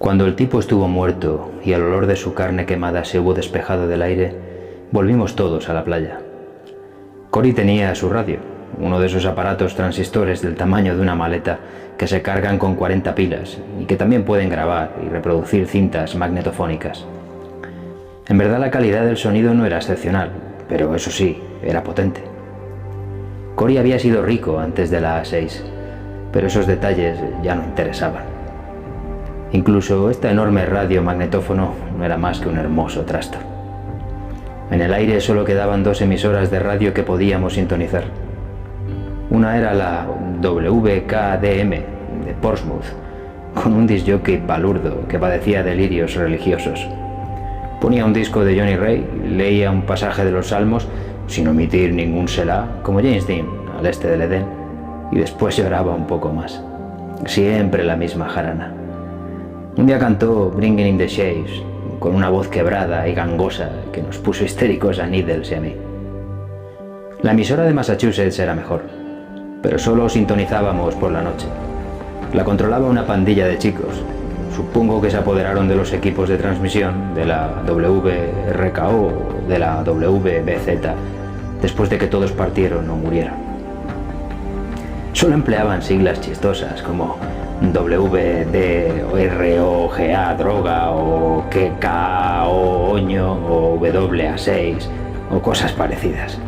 Cuando el tipo estuvo muerto y el olor de su carne quemada se hubo despejado del aire, volvimos todos a la playa. Cory tenía su radio, uno de esos aparatos transistores del tamaño de una maleta que se cargan con 40 pilas y que también pueden grabar y reproducir cintas magnetofónicas. En verdad la calidad del sonido no era excepcional, pero eso sí, era potente. Cory había sido rico antes de la A6, pero esos detalles ya no interesaban. Incluso esta enorme radio magnetófono no era más que un hermoso trasto. En el aire solo quedaban 2 emisoras de radio que podíamos sintonizar. Una era la WKDM de Portsmouth, con un discjockey palurdo que padecía delirios religiosos. Ponía un disco de Johnny Ray, leía un pasaje de los Salmos, sin omitir ningún Selah, como James Dean, al este del Edén, y después lloraba un poco más. Siempre la misma jarana. Un día cantó Bringing in the Shades, con una voz quebrada y gangosa que nos puso histéricos a Needles y a mí. La emisora de Massachusetts era mejor, pero solo sintonizábamos por la noche. La controlaba una pandilla de chicos. Supongo que se apoderaron de los equipos de transmisión, de la WRKO o de la WBZ, después de que todos partieron o murieron. Solo empleaban siglas chistosas como WDROGA droga o KKA o oño o WA6 o cosas parecidas.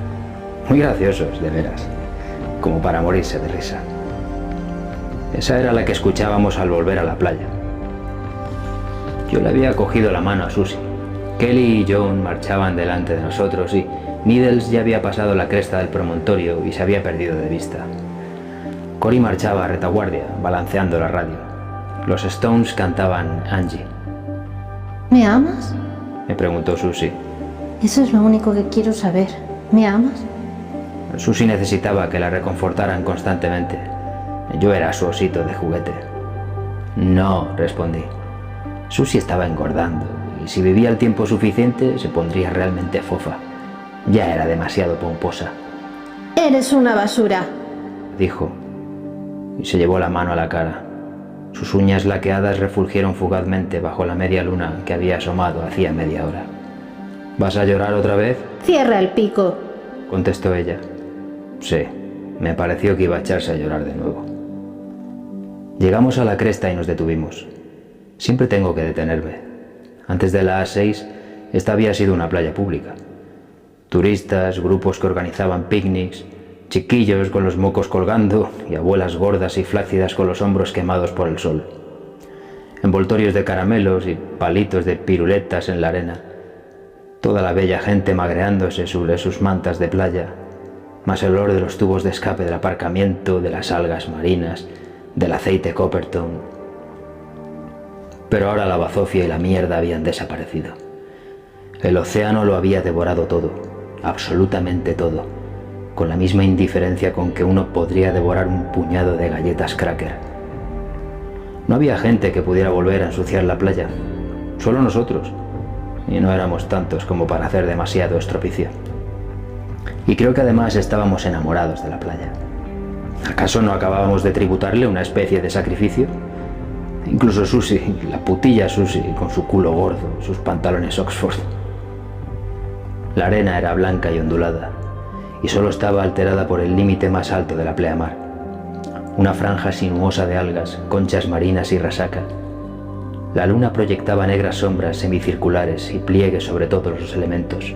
Muy graciosos, de veras, como para morirse de risa. Esa era la que escuchábamos al volver a la playa. Yo le había cogido la mano a Susie. Kelly y Joan marchaban delante de nosotros y Needles ya había pasado la cresta del promontorio y se había perdido de vista. Cory marchaba a retaguardia, balanceando la radio. Los Stones cantaban Angie. ¿Me amas? Me preguntó Susie. Eso es lo único que quiero saber. ¿Me amas? Susie necesitaba que la reconfortaran constantemente. Yo era su osito de juguete. No, respondí. Susie estaba engordando y si vivía el tiempo suficiente se pondría realmente fofa. Ya era demasiado pomposa. Eres una basura, dijo, y se llevó la mano a la cara. Sus uñas laqueadas refulgieron fugazmente bajo la media luna que había asomado hacía media hora. ¿Vas a llorar otra vez? Cierra el pico, contestó ella. Sí, me pareció que iba a echarse a llorar de nuevo. Llegamos a la cresta y nos detuvimos. Siempre tengo que detenerme. Antes de la A6, esta había sido una playa pública. Turistas, grupos que organizaban picnics, chiquillos con los mocos colgando y abuelas gordas y flácidas con los hombros quemados por el sol. Envoltorios de caramelos y palitos de piruletas en la arena. Toda la bella gente magreándose sobre sus mantas de playa, más el olor de los tubos de escape del aparcamiento, de las algas marinas, del aceite Coppertone. Pero ahora la bazofia y la mierda habían desaparecido. El océano lo había devorado todo, absolutamente todo, con la misma indiferencia con que uno podría devorar un puñado de galletas cracker. No había gente que pudiera volver a ensuciar la playa, solo nosotros, y no éramos tantos como para hacer demasiado estropicio. Y creo que además estábamos enamorados de la playa. ¿Acaso no acabábamos de tributarle una especie de sacrificio? Incluso Susie, la putilla Susie, con su culo gordo, sus pantalones Oxford. La arena era blanca y ondulada, y solo estaba alterada por el límite más alto de la pleamar, una franja sinuosa de algas, conchas marinas y resaca. La luna proyectaba negras sombras semicirculares y pliegues sobre todos los elementos.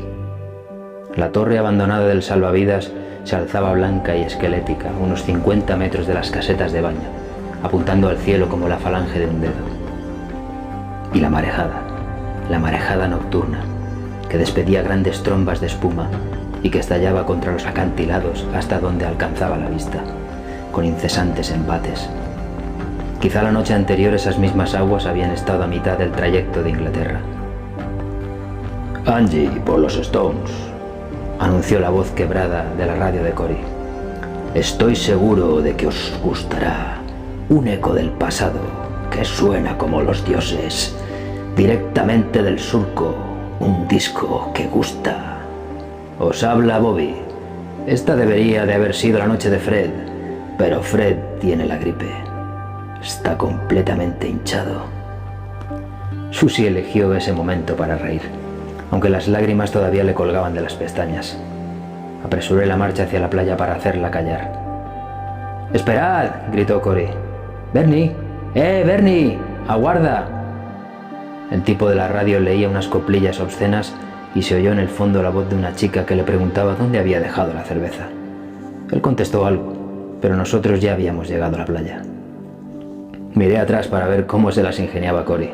La torre abandonada del salvavidas se alzaba blanca y esquelética a unos 50 metros de las casetas de baño, apuntando al cielo como la falange de un dedo. Y la marejada nocturna, que despedía grandes trombas de espuma y que estallaba contra los acantilados hasta donde alcanzaba la vista, con incesantes embates. Quizá la noche anterior esas mismas aguas habían estado a mitad del trayecto de Inglaterra. Angie por los Stones, anunció la voz quebrada de la radio de Cory. Estoy seguro de que os gustará. Un eco del pasado que suena como los dioses, directamente del surco, un disco que gusta. Os habla Bobby. Esta debería de haber sido la noche de Fred, pero Fred tiene la gripe. Está completamente hinchado. Susie eligió ese momento para reír, aunque las lágrimas todavía le colgaban de las pestañas. Apresuré la marcha hacia la playa para hacerla callar. «¡Esperad!», gritó Cory. «¡Bernie! Bernie! ¡Aguarda!». El tipo de la radio leía unas coplillas obscenas y se oyó en el fondo la voz de una chica que le preguntaba dónde había dejado la cerveza. Él contestó algo, pero nosotros ya habíamos llegado a la playa. Miré atrás para ver cómo se las ingeniaba Cory.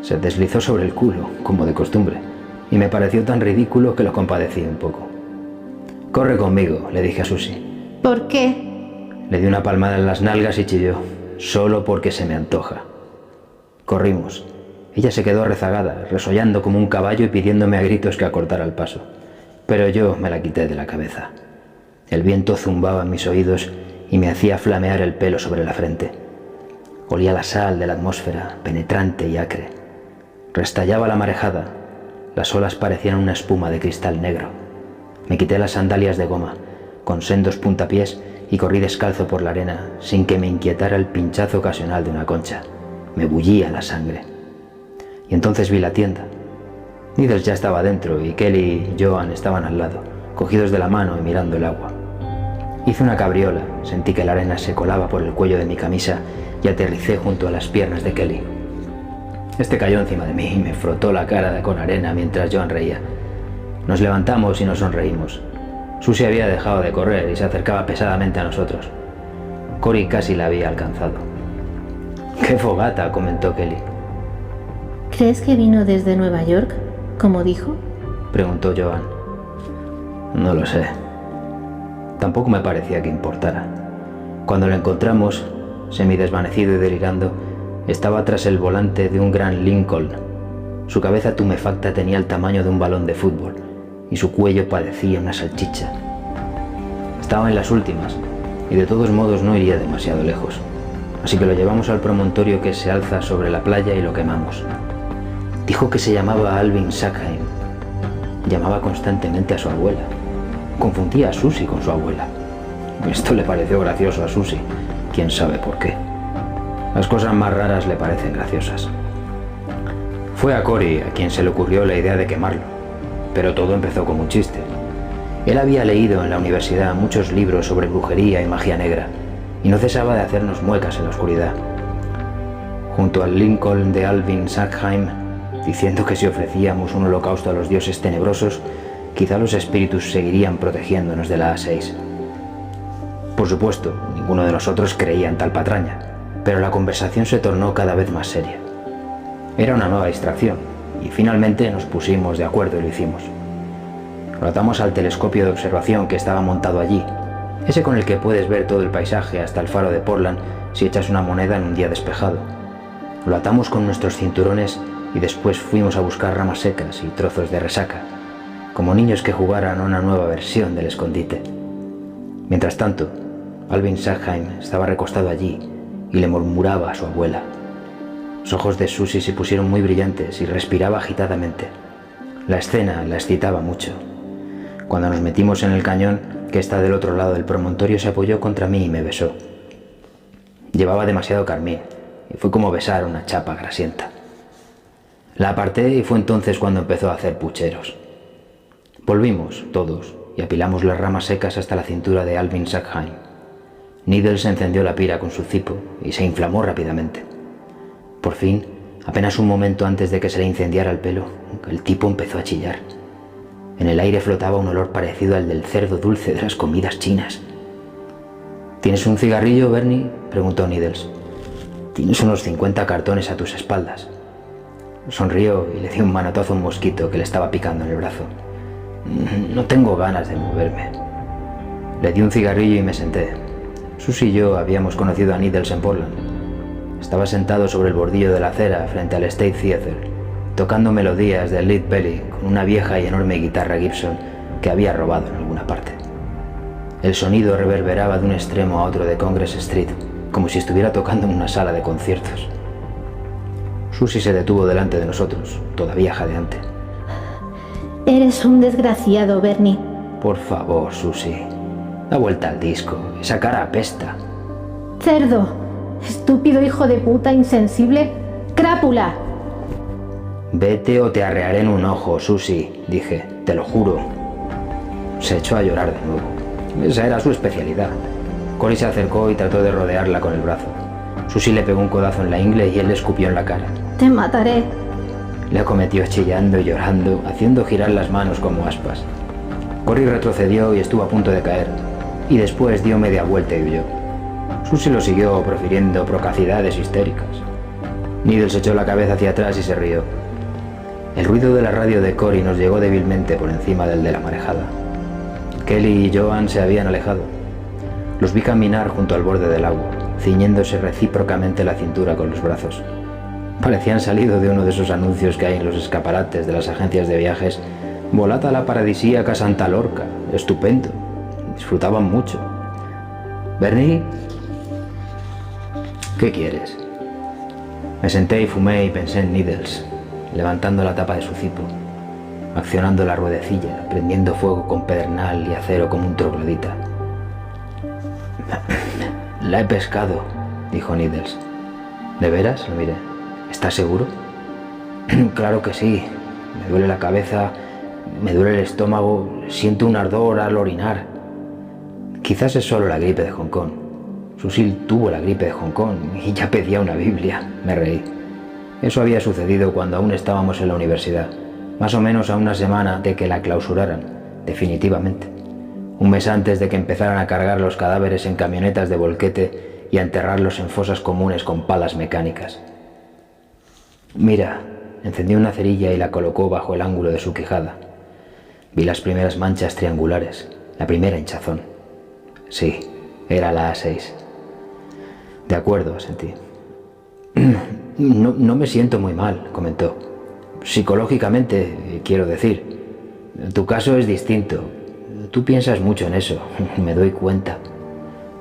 Se deslizó sobre el culo, como de costumbre, y me pareció tan ridículo que lo compadecí un poco. «Corre conmigo», le dije a Susie. ¿Por qué? Le di una palmada en las nalgas y chilló. «Solo porque se me antoja». Corrimos. Ella se quedó rezagada, resollando como un caballo y pidiéndome a gritos que acortara el paso. Pero yo me la quité de la cabeza. El viento zumbaba en mis oídos y me hacía flamear el pelo sobre la frente. Olía la sal de la atmósfera, penetrante y acre. Restallaba la marejada. Las olas parecían una espuma de cristal negro. Me quité las sandalias de goma, con sendos puntapiés, y corrí descalzo por la arena, sin que me inquietara el pinchazo ocasional de una concha. Me bullía la sangre. Y entonces vi la tienda. Needles ya estaba dentro y Kelly y Joan estaban al lado, cogidos de la mano y mirando el agua. Hice una cabriola, sentí que la arena se colaba por el cuello de mi camisa y aterricé junto a las piernas de Kelly. Este cayó encima de mí y me frotó la cara con arena mientras Joan reía. Nos levantamos y nos sonreímos. Susie había dejado de correr y se acercaba pesadamente a nosotros. Cory casi la había alcanzado. «¡Qué fogata!», comentó Kelly. ¿Crees que vino desde Nueva York, como dijo? Preguntó Joan. No lo sé. Tampoco me parecía que importara. Cuando lo encontramos, semidesvanecido y delirando, estaba tras el volante de un gran Lincoln. Su cabeza tumefacta tenía el tamaño de un balón de fútbol y su cuello parecía una salchicha. Estaba en las últimas y de todos modos no iría demasiado lejos, así que lo llevamos al promontorio que se alza sobre la playa y lo quemamos. Dijo que se llamaba Alvin Sackheim. Llamaba constantemente a su abuela. Confundía a Susie con su abuela. Esto le pareció gracioso a Susie, quién sabe por qué. Las cosas más raras le parecen graciosas. Fue a Cory a quien se le ocurrió la idea de quemarlo, pero todo empezó como un chiste. Él había leído en la universidad muchos libros sobre brujería y magia negra, y no cesaba de hacernos muecas en la oscuridad. Junto al Lincoln de Alvin Sackheim, diciendo que si ofrecíamos un holocausto a los dioses tenebrosos, quizá los espíritus seguirían protegiéndonos de la A6. Por supuesto, ninguno de nosotros creía en tal patraña, pero la conversación se tornó cada vez más seria. Era una nueva distracción, y finalmente nos pusimos de acuerdo y lo hicimos. Lo atamos al telescopio de observación que estaba montado allí, ese con el que puedes ver todo el paisaje hasta el faro de Portland si echas una moneda en un día despejado. Lo atamos con nuestros cinturones y después fuimos a buscar ramas secas y trozos de resaca, como niños que jugaran a una nueva versión del escondite. Mientras tanto, Alvin Sackheim estaba recostado allí y le murmuraba a su abuela. Los ojos de Susie se pusieron muy brillantes y respiraba agitadamente. La escena la excitaba mucho. Cuando nos metimos en el cañón, que está del otro lado del promontorio, se apoyó contra mí y me besó. Llevaba demasiado carmín y fue como besar una chapa grasienta. La aparté y fue entonces cuando empezó a hacer pucheros. Volvimos, todos, y apilamos las ramas secas hasta la cintura de Alvin Sackheim. Needles encendió la pira con su cipo y se inflamó rápidamente. Por fin, apenas un momento antes de que se le incendiara el pelo, el tipo empezó a chillar. En el aire flotaba un olor parecido al del cerdo dulce de las comidas chinas. ¿Tienes un cigarrillo, Bernie?, preguntó Needles. Tienes unos 50 cartones a tus espaldas. Sonrió y le dio un manotazo a un mosquito que le estaba picando en el brazo. No tengo ganas de moverme. Le di un cigarrillo y me senté. Susie y yo habíamos conocido a Needles en Portland. Estaba sentado sobre el bordillo de la acera frente al State Theatre, tocando melodías de Lead Belly con una vieja y enorme guitarra Gibson que había robado en alguna parte. El sonido reverberaba de un extremo a otro de Congress Street, como si estuviera tocando en una sala de conciertos. Susie se detuvo delante de nosotros, todavía jadeante. Eres un desgraciado, Bernie. Por favor, Susie, da vuelta al disco. Esa cara apesta. Cerdo, estúpido hijo de puta insensible, crápula. Vete o te arrearé en un ojo, Susie, dije, te lo juro. Se echó a llorar de nuevo. Esa era su especialidad. Cory se acercó y trató de rodearla con el brazo. Susie le pegó un codazo en la ingle y él le escupió en la cara. Te mataré. Le acometió chillando y llorando, haciendo girar las manos como aspas. Cory retrocedió y estuvo a punto de caer, y después dio media vuelta y huyó. Susie lo siguió profiriendo procacidades histéricas. Needles echó la cabeza hacia atrás y se rió. El ruido de la radio de Cory nos llegó débilmente por encima del de la marejada. Kelly y Joan se habían alejado. Los vi caminar junto al borde del agua, ciñéndose recíprocamente la cintura con los brazos. Parecían salido de uno de esos anuncios que hay en los escaparates de las agencias de viajes. Volad a la paradisíaca Santa Lorca. Estupendo. Disfrutaban mucho. Bernie, ¿qué quieres? Me senté y fumé y pensé en Needles, levantando la tapa de su cipo, accionando la ruedecilla, prendiendo fuego con pedernal y acero como un troglodita. La he pescado, dijo Needles. ¿De veras? Lo miré. ¿Estás seguro? Claro que sí. Me duele la cabeza, me duele el estómago, siento un ardor al orinar. Quizás es solo la gripe de Hong Kong. Susie tuvo la gripe de Hong Kong y ya pedía una Biblia. Me reí. Eso había sucedido cuando aún estábamos en la universidad, más o menos a una semana de que la clausuraran, definitivamente. Un mes antes de que empezaran a cargar los cadáveres en camionetas de volquete y a enterrarlos en fosas comunes con palas mecánicas. Mira, encendió una cerilla y la colocó bajo el ángulo de su quijada. Vi las primeras manchas triangulares, la primera hinchazón. Sí, era la A6. De acuerdo, asentí. No me siento muy mal, comentó. Psicológicamente, quiero decir. Tu caso es distinto. Tú piensas mucho en eso, me doy cuenta.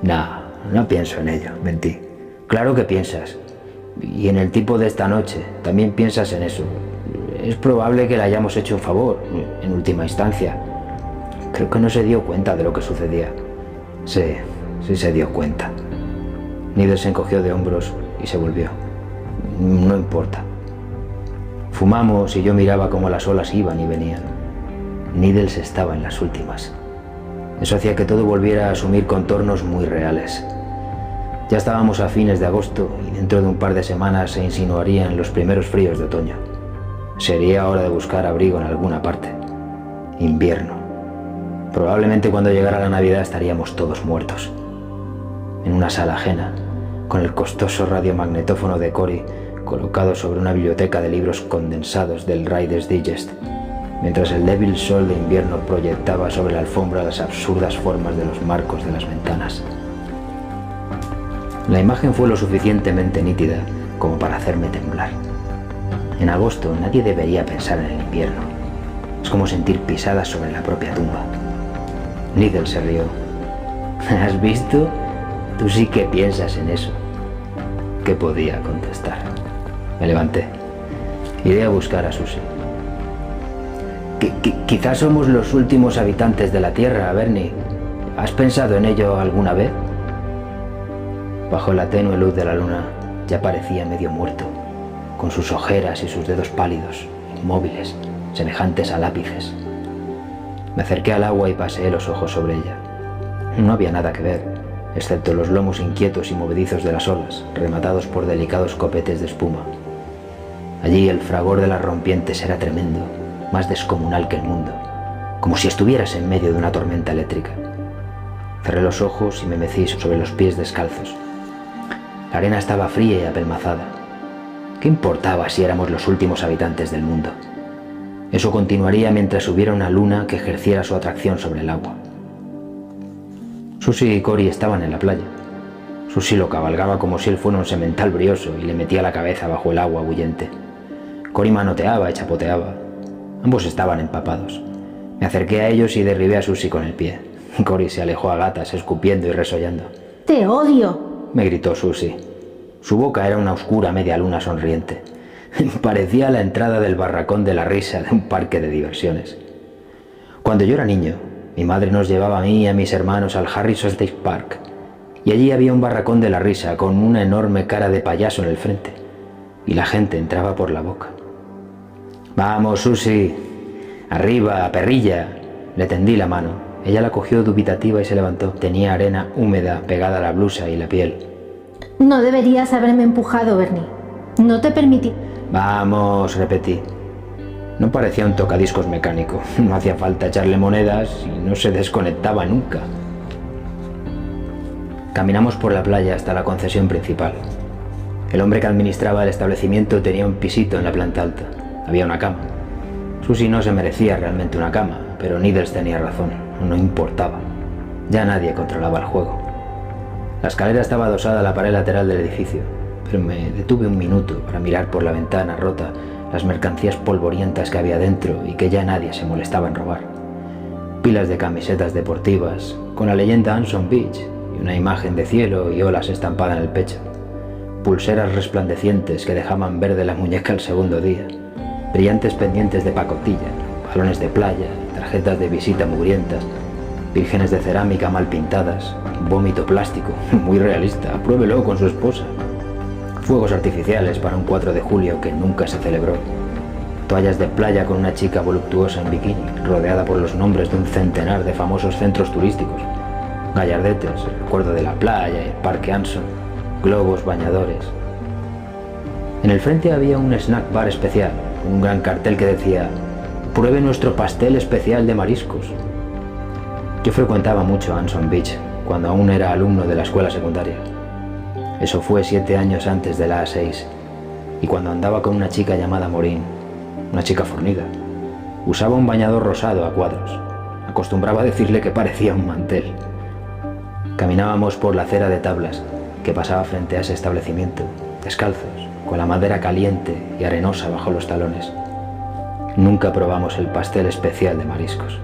No pienso en ello, mentí. Claro que piensas. Y en el tipo de esta noche, también piensas en eso. Es probable que le hayamos hecho un favor, en última instancia. Creo que no se dio cuenta de lo que sucedía. Sí se dio cuenta. Needles se encogió de hombros y se volvió. No importa. Fumamos y yo miraba cómo las olas iban y venían. Needles estaba en las últimas. Eso hacía que todo volviera a asumir contornos muy reales. Ya estábamos a fines de agosto y dentro de un par de semanas se insinuarían los primeros fríos de otoño. Sería hora de buscar abrigo en alguna parte. Invierno. Probablemente cuando llegara la Navidad estaríamos todos muertos. En una sala ajena, con el costoso radiomagnetófono de Cory colocado sobre una biblioteca de libros condensados del Reader's Digest, mientras el débil sol de invierno proyectaba sobre la alfombra las absurdas formas de los marcos de las ventanas. La imagen fue lo suficientemente nítida como para hacerme temblar. En agosto nadie debería pensar en el invierno. Es como sentir pisadas sobre la propia tumba. Needles se rió. ¿Has visto? Tú sí que piensas en eso. ¿Qué podía contestar? Me levanté. Iré a buscar a Susie. Quizás somos los últimos habitantes de la Tierra, Bernie. ¿Has pensado en ello alguna vez? Bajo la tenue luz de la luna ya parecía medio muerto, con sus ojeras y sus dedos pálidos, inmóviles, semejantes a lápices. Me acerqué al agua y paseé los ojos sobre ella. No había nada que ver, excepto los lomos inquietos y movedizos de las olas, rematados por delicados copetes de espuma. Allí el fragor de las rompientes era tremendo, más descomunal que el mundo, como si estuvieras en medio de una tormenta eléctrica. Cerré los ojos y me mecí sobre los pies descalzos. La arena estaba fría y apelmazada. ¿Qué importaba si éramos los últimos habitantes del mundo? Eso continuaría mientras hubiera una luna que ejerciera su atracción sobre el agua. Susie y Cory estaban en la playa. Susie lo cabalgaba como si él fuera un semental brioso y le metía la cabeza bajo el agua bullente. Cory manoteaba y chapoteaba. Ambos estaban empapados. Me acerqué a ellos y derribé a Susie con el pie. Cory se alejó a gatas, escupiendo y resollando. ¡Te odio!, me gritó Susie. Su boca era una oscura media luna sonriente. Parecía la entrada del barracón de la risa de un parque de diversiones. Cuando yo era niño, mi madre nos llevaba a mí y a mis hermanos al Harrison State Park, y allí había un barracón de la risa con una enorme cara de payaso en el frente, y la gente entraba por la boca. Vamos, Susi. Arriba, perrilla. Le tendí la mano. Ella la cogió dubitativa y se levantó. Tenía arena húmeda pegada a la blusa y la piel. No deberías haberme empujado, Bernie. No te permití. Vamos, repetí. No parecía un tocadiscos mecánico. No hacía falta echarle monedas y no se desconectaba nunca. Caminamos por la playa hasta la concesión principal. El hombre que administraba el establecimiento tenía un pisito en la planta alta. Había una cama. Susie no se merecía realmente una cama, pero Needles tenía razón. No importaba. Ya nadie controlaba el juego. La escalera estaba adosada a la pared lateral del edificio, pero me detuve un minuto para mirar por la ventana rota las mercancías polvorientas que había dentro y que ya nadie se molestaba en robar. Pilas de camisetas deportivas con la leyenda Anson Beach y una imagen de cielo y olas estampada en el pecho. Pulseras resplandecientes que dejaban verde la muñeca al segundo día. Brillantes pendientes de pacotilla, balones de playa, tarjetas de visita mugrientas, vírgenes de cerámica mal pintadas, vómito plástico, muy realista, pruébelo con su esposa. Fuegos artificiales para un 4 de julio que nunca se celebró. Toallas de playa con una chica voluptuosa en bikini, rodeada por los nombres de un centenar de famosos centros turísticos. Gallardetes, el recuerdo de la playa y el parque Anson, globos bañadores. En el frente había un snack bar especial, un gran cartel que decía: «Pruebe nuestro pastel especial de mariscos». Yo frecuentaba mucho Anson Beach cuando aún era alumno de la escuela secundaria. Eso fue 7 años antes de la A6, y cuando andaba con una chica llamada Maureen, una chica fornida. Usaba un bañador rosado a cuadros. Acostumbraba a decirle que parecía un mantel. Caminábamos por la acera de tablas que pasaba frente a ese establecimiento, descalzos, con la madera caliente y arenosa bajo los talones. Nunca probamos el pastel especial de mariscos.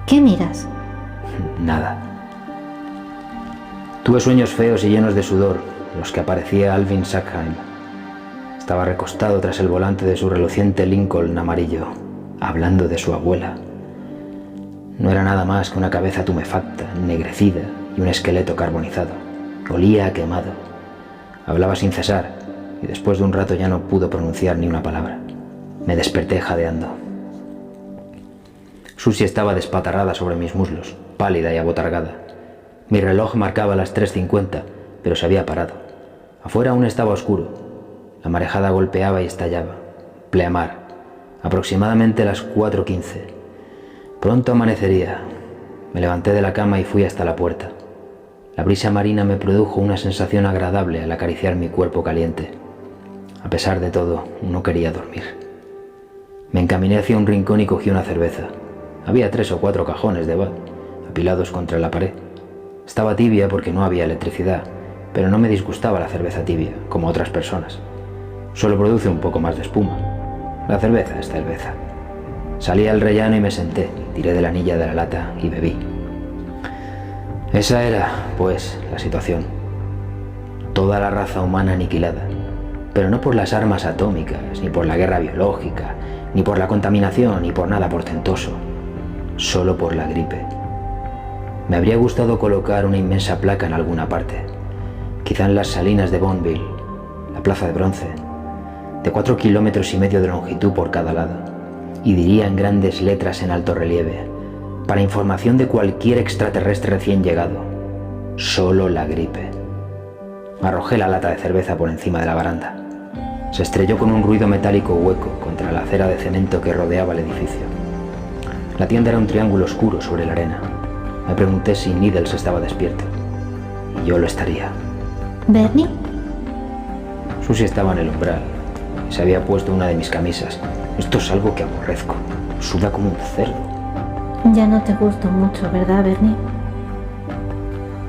¿Qué miras? Nada. Tuve sueños feos y llenos de sudor, en los que aparecía Alvin Sackheim. Estaba recostado tras el volante de su reluciente Lincoln amarillo, hablando de su abuela. No era nada más que una cabeza tumefacta, ennegrecida y un esqueleto carbonizado. Olía a quemado. Hablaba sin cesar y después de un rato ya no pudo pronunciar ni una palabra. Me desperté jadeando. Susie estaba despatarrada sobre mis muslos, pálida y abotargada. Mi reloj marcaba las 3:50, pero se había parado. Afuera aún estaba oscuro. La marejada golpeaba y estallaba. Pleamar. Aproximadamente las 4:15. Pronto amanecería. Me levanté de la cama y fui hasta la puerta. La brisa marina me produjo una sensación agradable al acariciar mi cuerpo caliente. A pesar de todo, no quería dormir. Me encaminé hacia un rincón y cogí una cerveza. Había 3 o 4 cajones de vat, apilados contra la pared. Estaba tibia porque no había electricidad, pero no me disgustaba la cerveza tibia, como otras personas. Solo produce un poco más de espuma. La cerveza es cerveza. Salí al rellano y me senté, tiré de la anilla de la lata y bebí. Esa era, pues, la situación. Toda la raza humana aniquilada, pero no por las armas atómicas, ni por la guerra biológica, ni por la contaminación, ni por nada portentoso. Solo por la gripe. Me habría gustado colocar una inmensa placa en alguna parte, quizá en las salinas de Bonneville, la plaza de bronce, de 4,5 kilómetros de longitud por cada lado, y diría en grandes letras en alto relieve, para información de cualquier extraterrestre recién llegado: solo la gripe. Arrojé la lata de cerveza por encima de la baranda. Se estrelló con un ruido metálico hueco contra la acera de cemento que rodeaba el edificio. La tienda era un triángulo oscuro sobre la arena. Me pregunté si Needles estaba despierto. Y yo lo estaría. ¿Bernie? Susie estaba en el umbral. Se había puesto una de mis camisas. Esto es algo que aborrezco. Suda como un cerdo. Ya no te gusto mucho, ¿verdad, Bernie?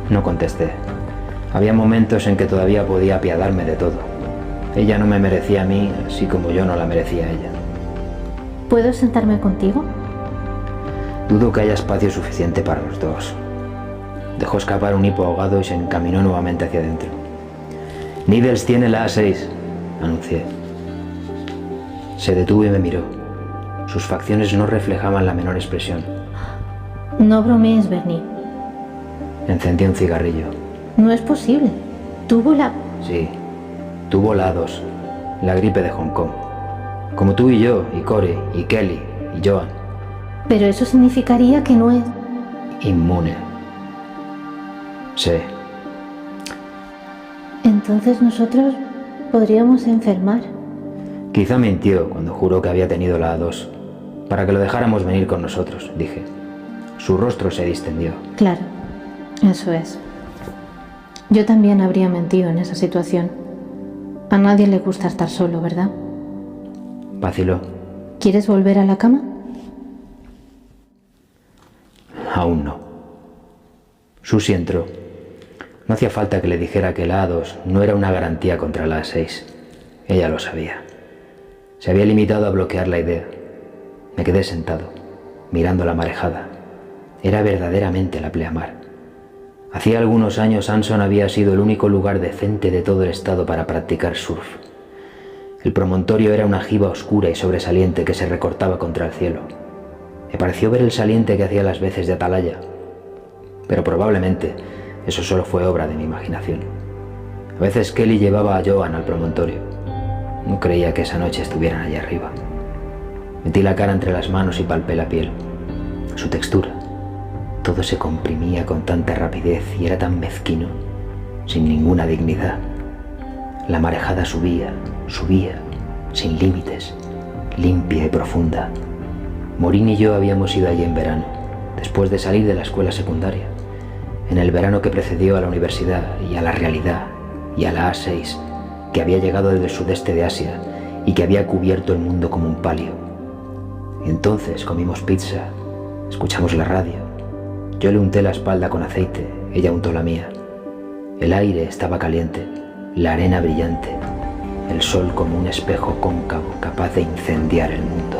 No contesté. Había momentos en que todavía podía apiadarme de todo. Ella no me merecía a mí, así como yo no la merecía a ella. ¿Puedo sentarme contigo? Dudo que haya espacio suficiente para los dos. Dejó escapar un hipo ahogado y se encaminó nuevamente hacia adentro. Needles tiene la A6, anuncié. Se detuvo y me miró. Sus facciones no reflejaban la menor expresión. No bromees, Bernie. Encendí un cigarrillo. No es posible. Tuvo la... Sí, tuvo la A2, la gripe de Hong Kong. Como tú y yo, y Corey, y Kelly, y Joan. Pero eso significaría que no es... Inmune. Sí. Entonces nosotros podríamos enfermar. Quizá mintió cuando juró que había tenido la A2, para que lo dejáramos venir con nosotros, dije. Su rostro se distendió. Claro, eso es. Yo también habría mentido en esa situación. A nadie le gusta estar solo, ¿verdad? Vaciló. ¿Quieres volver a la cama? Aún no. Susie entró. No hacía falta que le dijera que la A2 no era una garantía contra la A6. Ella lo sabía. Se había limitado a bloquear la idea. Me quedé sentado, mirando la marejada. Era verdaderamente la pleamar. Hacía algunos años Anson había sido el único lugar decente de todo el estado para practicar surf. El promontorio era una jiba oscura y sobresaliente que se recortaba contra el cielo. Me pareció ver el saliente que hacía las veces de atalaya, pero probablemente eso solo fue obra de mi imaginación. A veces Kelly llevaba a Joan al promontorio. No creía que esa noche estuvieran allá arriba. Metí la cara entre las manos y palpé la piel. Su textura. Todo se comprimía con tanta rapidez y era tan mezquino, sin ninguna dignidad. La marejada subía, sin límites, limpia y profunda. Morín y yo habíamos ido allí en verano, después de salir de la escuela secundaria, en el verano que precedió a la universidad y a la realidad y a la A6, que había llegado desde el sudeste de Asia y que había cubierto el mundo como un palio. Y entonces comimos pizza, escuchamos la radio. Yo le unté la espalda con aceite, ella untó la mía. El aire estaba caliente, la arena brillante, el sol como un espejo cóncavo capaz de incendiar el mundo.